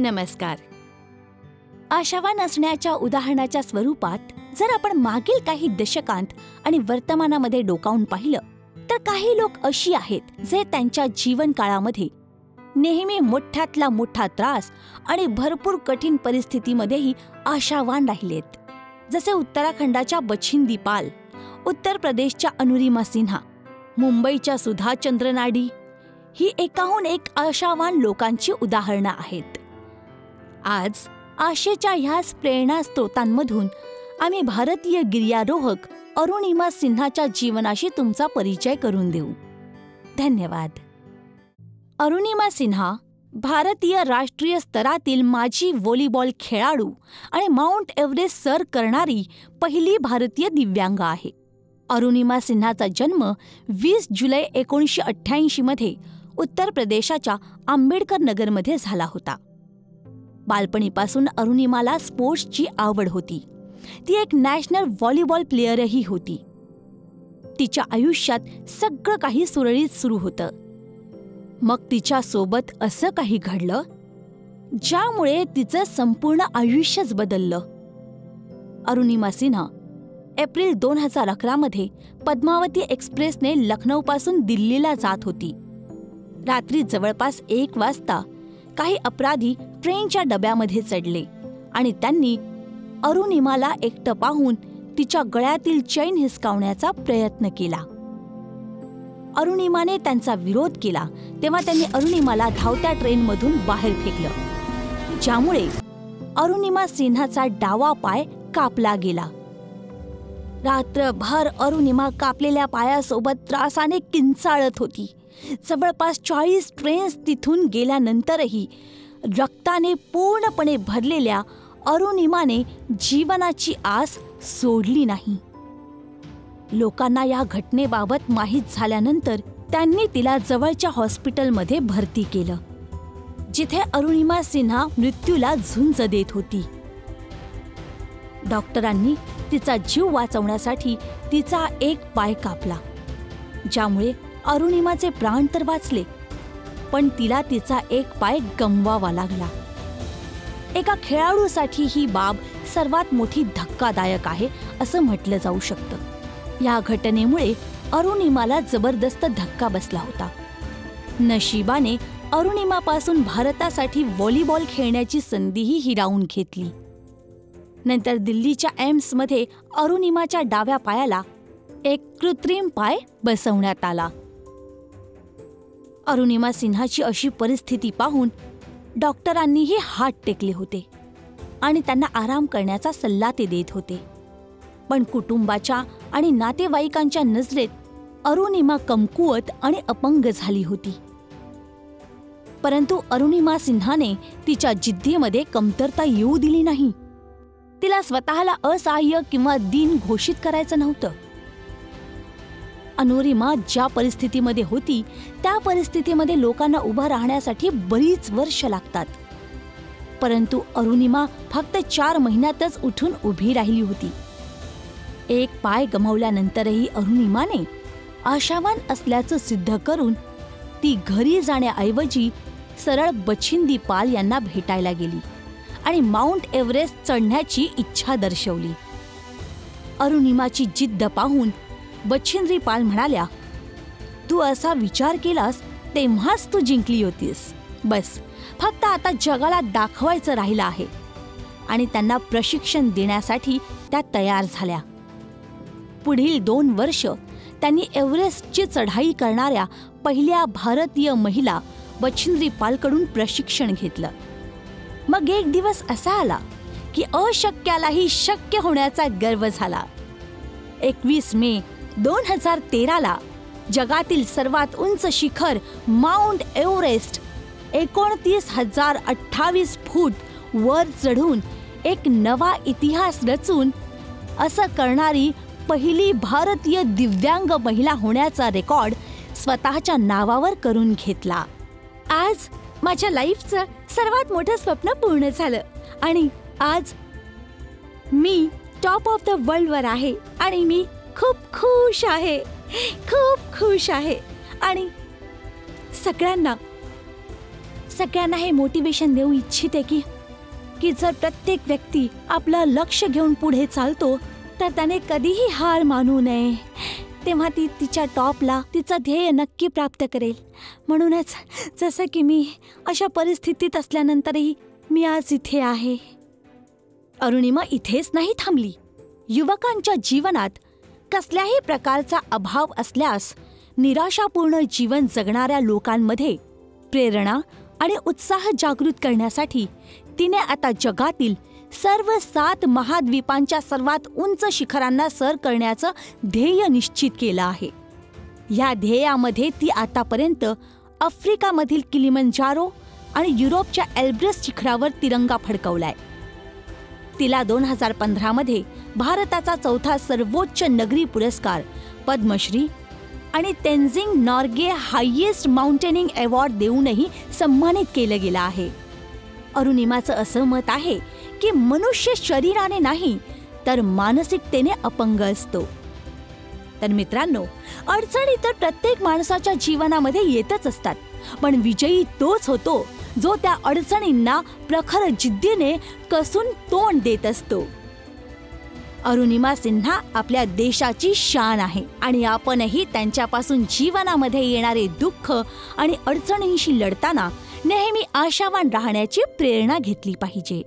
नमस्कार. आशावान असण्याच्या उदाहरणाच्या स्वरूपात जर आपण मागील काही दशकांत आणि वर्तमानामध्ये डोकावून पाहिलं तर काही लोक अशी आहेत जे त्यांच्या जीवनकाळामध्ये नेहमी मोठ्यातला मोठा त्रास आणि भरपूर कठीण परिस्थितीमध्येही आशावान राहिलेत. जसे उत्तराखंडाच्या बछिंदी पाल, उत्तर प्रदेशच्या अनुरिमा सिन्हा, मुंबईच्या सुधा चंद्रनाडी ही एकाहून एक आशावान लोकांची उदाहरणं आहेत. आज आशेच्या ह्याच प्रेरणा स्रोतांमधून आम्ही भारतीय गिर्यारोहक अरुणिमा सिन्हाच्या जीवनाशी तुमचा परिचय करून देऊ. धन्यवाद. अरुणिमा सिन्हा भारतीय राष्ट्रीय स्तरातील माजी व्हॉलीबॉल खेळाडू आणि माउंट एव्हरेस्ट सर करणारी पहिली भारतीय दिव्यांग आहे. अरुणिमा सिन्हाचा जन्म 20 जुलै 1988 मध्ये उत्तर प्रदेशाच्या आंबेडकर नगरमध्ये झाला होता. बालपणीपासून अरुणिमाला स्पोर्ट्सची आवड होती. ती एक नॅशनल व्हॉलीबॉल प्लेयरही होती. तिच्या आयुष्यात सगळं काही सुरळीत सुरू होतं. मग तिच्यासोबत असं काही घडलं ज्यामुळे तिचं संपूर्ण आयुष्यच बदललं. अरुणिमा सिन्हा एप्रिल 2011 मध्ये पद्मावती एक्सप्रेसने लखनौपासून दिल्लीला जात होती. रात्री जवळपास 1 वाजता काही अपराधी ट्रेनच्या डब्यामध्ये चढले आणि त्यांनी अरुणिमाला एकटं पाहून तिच्या गळ्यातील चैन हिसकावण्याचा प्रयत्न केला. अरुणिमाने त्यांचा विरोध केला तेव्हा त्यांनी अरुणिमाला धावत्या ट्रेनमधून बाहेर फेकलं, ज्यामुळे अरुणिमा सिन्हाचा डावा पाय कापला गेला. रात्रभर अरुणिमा कापलेल्या पायासोबत त्रासाने किंचाळत होती. जवळपास 40 ट्रेन्स तिथून गेल्यानंतरही रक्ताने पूर्णपणे भरलेल्या अरुणिमाने जीवनाची आस सोडली नाही. लोकांना या घटनेबाबत माहीत झाल्यानंतर त्यांनी तिला जवळच्या हॉस्पिटलमध्ये भरती केलं, जिथे अरुणिमा सिन्हा मृत्यूला झुंज देत होती. डॉक्टरांनी तिचा जीव वाचवण्यासाठी तिचा एक पाय कापला, ज्यामुळे अरुणिमाचे प्राण तर वाचले, पण तिला तिचा एक पाय गमवावा लागला. एका खेळाडूसाठी ही बाब सर्वात मोठी धक्कादायक आहे असं म्हटलं जाऊ शकतं. या घटनेमुळे अरुणिमाला जबरदस्त धक्का बसला होता. नशिबाने अरुणिमापासून भारतासाठी व्हॉलीबॉल खेळण्याची संधीही हिरावून घेतली. नंतर दिल्लीच्या एम्समध्ये अरुणिमाच्या डाव्या पायाला एक कृत्रिम पाय बसवण्यात आला. अरुणिमा सिन्हाची अशी परिस्थिती पाहून डॉक्टरांनीही हात टेकले होते आणि त्यांना आराम करण्याचा सल्ला ते देत होते. पण कुटुंबाच्या आणि नातेवाईकांच्या नजरेत अरुणिमा कमकुवत आणि अपंग झाली होती. परंतु अरुणिमा सिन्हाने तिच्या जिद्दीमध्ये कमतरता येऊ दिली नाही. तिला स्वतःला असहाय्य किंवा दीन घोषित करायचं नव्हतं. अनुरिमा ज्या परिस्थितीमध्ये होती त्या परिस्थितीमध्ये लोकांना उभं राहण्यासाठी बरीच वर्ष लागतात. परंतु अरुणिमा फक्त 4 महिन्यातच उठून उभी राहिली होती. एक पाय गमावल्यानंतरही अरुणिमाने आशावान असल्याचं सिद्ध करून ती घरी जाण्याऐवजी सरळ बछिंदी पाल यांना भेटायला गेली आणि माउंट एव्हरेस्ट चढण्याची इच्छा दर्शवली. अरुणिमाची जिद्द पाहून बछिंद्री पाल म्हणाल्या, "तू असा विचार केलास तेव्हाच तू जिंकली होतीस. बस फक्त आता जगाला दाखवायचं राहिलं आहे." आणि त्यांना प्रशिक्षण देण्यासाठी त्या तयार झाल्या. पुढील 2 वर्ष त्यांनी एव्हरेस्टची चढाई करणाऱ्या पहिल्या भारतीय महिला बछिंद्री पालकडून प्रशिक्षण घेतलं. मग एक दिवस असा आला की अशक्यालाही शक्य होण्याचा गर्व झाला. 21 मे 2013ला जगातील सर्वात उंच शिखर माउंट एव्हरेस्ट 29,028 फूट वर चढून एक नवा इतिहास रचून असं करणारी पहिली भारतीय दिव्यांग महिला होण्याचा रेकॉर्ड स्वतःच्या नावावर करून घेतला. आज माझ्या लाईफचं सर्वात मोठं स्वप्न पूर्ण झालं आणि आज मी टॉप ऑफ द वर्ल्डवर आहे आणि मी खूप खुश आहे, खूप खुश आहे. आणि सगळ्यांना हे मोटिवेशन देऊ इच्छिते की जर प्रत्येक व्यक्ती आपलं लक्ष घेऊन पुढे चालतो तर त्याने कधीही हार मानू नये. तेव्हा ती तिच्या टॉपला तिचं ध्येय नक्की प्राप्त करेल. म्हणूनच जसं की मी अशा परिस्थितीत असल्यानंतरही मी आज इथे आहे. अरुणिमा इथेच नाही थांबली. युवकांच्या जीवनात कसल्याही प्रकारचा अभाव असल्यास निराशापूर्ण जीवन जगणाऱ्या लोकांमध्ये प्रेरणा आणि उत्साह जागृत करण्यासाठी तिने आता जगातील सर्व 7 महाद्वीपांच्या सर्वात उंच शिखरांना सर करण्याचं ध्येय निश्चित केलं आहे. या ध्येयामध्ये ती आतापर्यंत आफ्रिकामधील किलिमंजारो आणि युरोपच्या एल्ब्रस शिखरावर तिरंगा फडकवलाय. तिला 2015 भारताचा 4था सर्वोच्च नगरी पुरस्कार पद्मश्री आणि Tenzing Norgay highest mountaineering award देऊनही सन्मानित केलं गेलं आहे. अरुणिमाचं असं मत आहे की मनुष्य शरीराने नाही तर मानसिकतेने अपंग असतो. तर मित्रांनो, अडचणी तर प्रत्येक माणसाच्या जीवनामध्ये येतच असतात, पण विजयी तोच होतो जो त्या अडचणींना प्रखर जिद्दीने कसून तोंड देत असतो. अरुणिमा सिन्हा आपल्या देशाची शान आहे आणि आपणही त्यांच्यापासून जीवनामध्ये येणारे दुःख आणि अडचणींशी लढताना नेहमी आशावान राहण्याची प्रेरणा घेतली पाहिजे.